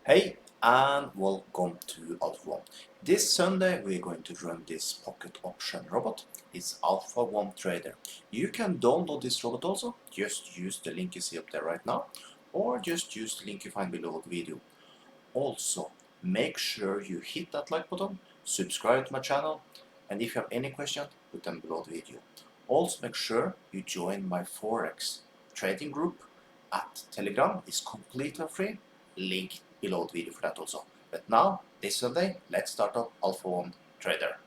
Hey and welcome to Alpha 1. This Sunday we're going to run this pocket option robot. It's Alpha 1 Trader. You can download this robot also, just use the link you see up there right now, or just use the link you find below the video. Also, make sure you hit that like button, subscribe to my channel, and if you have any question, put them below the video. Also make sure you join my Forex trading group at Telegram. It's completely free. Link below the video for that also. But now, this Sunday, let's start up Alpha 1 Trader.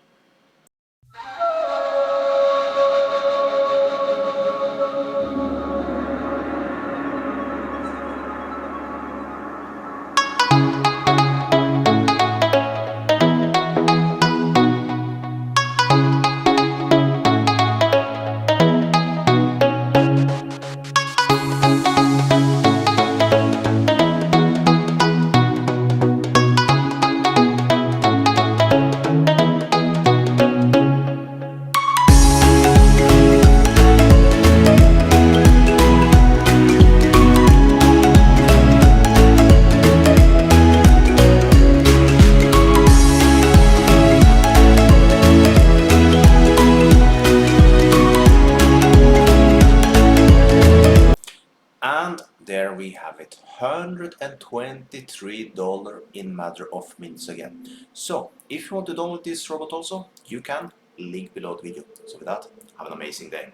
And there we have it, $123 in matter of minutes again. So if you want to download this robot also, you can, link below the video. So with that, have an amazing day.